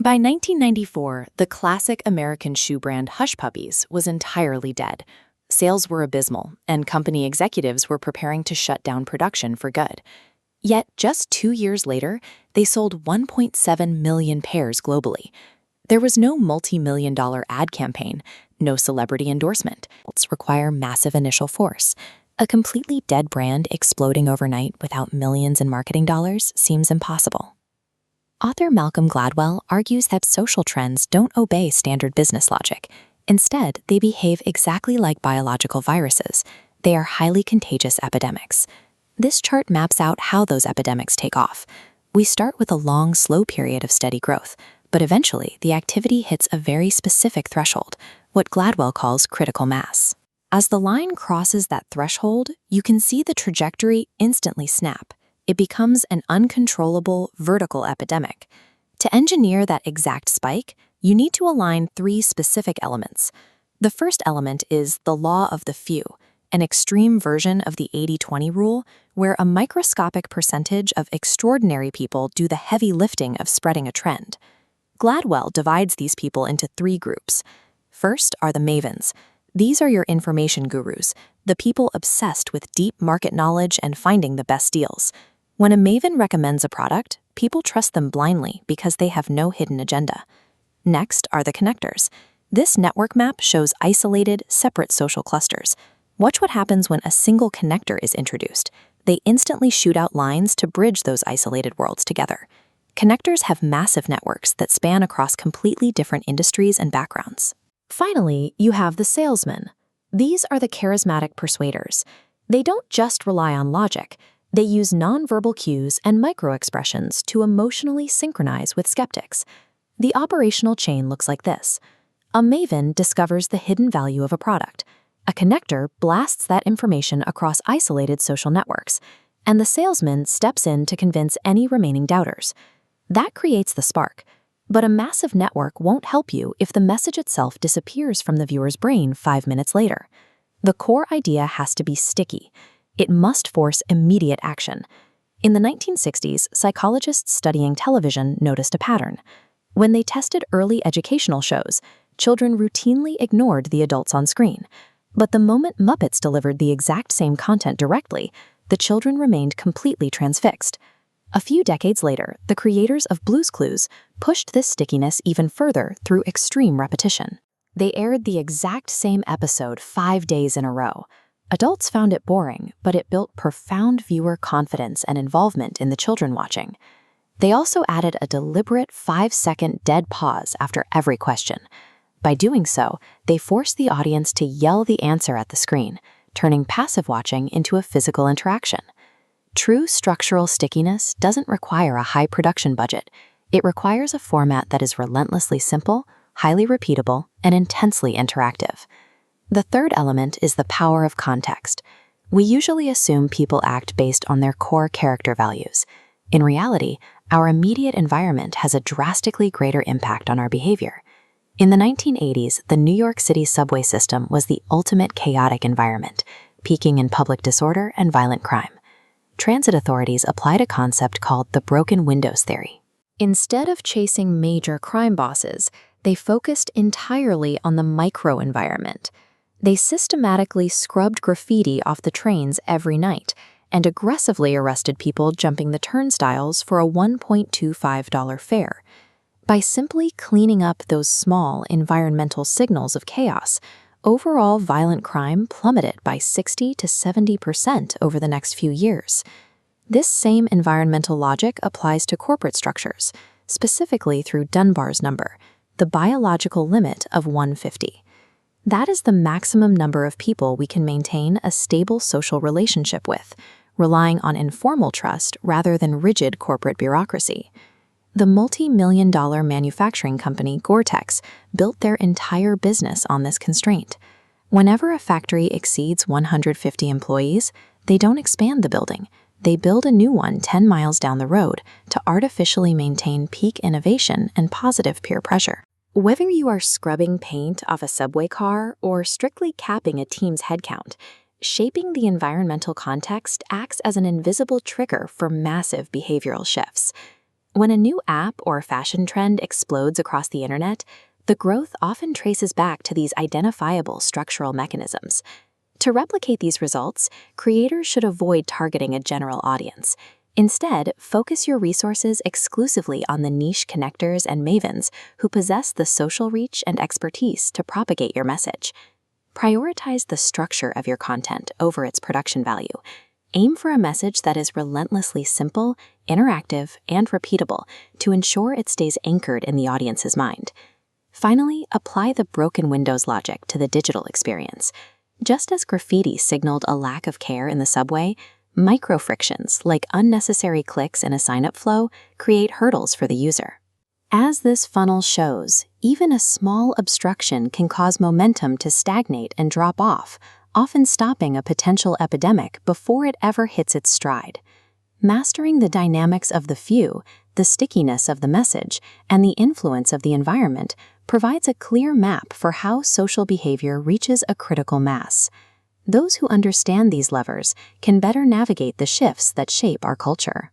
By 1994, the classic American shoe brand Hush Puppies was entirely dead. Sales were abysmal, and company executives were preparing to shut down production for good. Yet, just 2 years later, they sold 1.7 million pairs globally. There was no multi-million-dollar ad campaign, no celebrity endorsement. It's require massive initial force. A completely dead brand exploding overnight without millions in marketing dollars seems impossible. Author Malcolm Gladwell argues that social trends don't obey standard business logic. Instead, they behave exactly like biological viruses. They are highly contagious epidemics. This chart maps out how those epidemics take off. We start with a long, slow period of steady growth, but eventually the activity hits a very specific threshold, what Gladwell calls critical mass. As the line crosses that threshold, you can see the trajectory instantly snap. It becomes an uncontrollable vertical epidemic. To engineer that exact spike, you need to align 3 specific elements. The first element is the law of the few, an extreme version of the 80-20 rule, where a microscopic percentage of extraordinary people do the heavy lifting of spreading a trend. Gladwell divides these people into 3 groups. First are the Mavens. These are your information gurus, the people obsessed with deep market knowledge and finding the best deals. When a Maven recommends a product, people trust them blindly because they have no hidden agenda. Next are the connectors. This network map shows isolated, separate social clusters. Watch what happens when a single connector is introduced. They instantly shoot out lines to bridge those isolated worlds together. Connectors have massive networks that span across completely different industries and backgrounds. Finally, you have the salesmen. These are the charismatic persuaders. They don't just rely on logic. They use nonverbal cues and microexpressions to emotionally synchronize with skeptics. The operational chain looks like this. A Maven discovers the hidden value of a product. A connector blasts that information across isolated social networks, and the salesman steps in to convince any remaining doubters. That creates the spark. But a massive network won't help you if the message itself disappears from the viewer's brain 5 minutes later. The core idea has to be sticky. It must force immediate action. In the 1960s, psychologists studying television noticed a pattern. When they tested early educational shows, children routinely ignored the adults on screen. But the moment Muppets delivered the exact same content directly, the children remained completely transfixed. A few decades later, the creators of Blue's Clues pushed this stickiness even further through extreme repetition. They aired the exact same episode 5 days in a row. Adults found it boring, but it built profound viewer confidence and involvement in the children watching. They also added a deliberate 5-second dead pause after every question. By doing so, they forced the audience to yell the answer at the screen, turning passive watching into a physical interaction. True structural stickiness doesn't require a high production budget. It requires a format that is relentlessly simple, highly repeatable, and intensely interactive. The third element is the power of context. We usually assume people act based on their core character values. In reality, our immediate environment has a drastically greater impact on our behavior. In the 1980s, the New York City subway system was the ultimate chaotic environment, peaking in public disorder and violent crime. Transit authorities applied a concept called the broken windows theory. Instead of chasing major crime bosses, they focused entirely on the micro-environment. They systematically scrubbed graffiti off the trains every night and aggressively arrested people jumping the turnstiles for a $1.25 fare. By simply cleaning up those small environmental signals of chaos, overall violent crime plummeted by 60 to 70% over the next few years. This same environmental logic applies to corporate structures, specifically through Dunbar's number, the biological limit of 150. That is the maximum number of people we can maintain a stable social relationship with, relying on informal trust rather than rigid corporate bureaucracy. The multi-million-dollar manufacturing company Gore-Tex built their entire business on this constraint. Whenever a factory exceeds 150 employees, they don't expand the building. They build a new one 10 miles down the road to artificially maintain peak innovation and positive peer pressure. Whether you are scrubbing paint off a subway car or strictly capping a team's headcount, shaping the environmental context acts as an invisible trigger for massive behavioral shifts. When a new app or fashion trend explodes across the internet, the growth often traces back to these identifiable structural mechanisms. To replicate these results, creators should avoid targeting a general audience. Instead, focus your resources exclusively on the niche connectors and mavens who possess the social reach and expertise to propagate your message. Prioritize the structure of your content over its production value. Aim for a message that is relentlessly simple, interactive, and repeatable to ensure it stays anchored in the audience's mind. Finally, apply the broken windows logic to the digital experience. Just as graffiti signaled a lack of care in the subway, micro-frictions, like unnecessary clicks in a sign-up flow, create hurdles for the user. As this funnel shows, even a small obstruction can cause momentum to stagnate and drop off, often stopping a potential epidemic before it ever hits its stride. Mastering the dynamics of the few, the stickiness of the message, and the influence of the environment provides a clear map for how social behavior reaches a critical mass. Those who understand these levers can better navigate the shifts that shape our culture.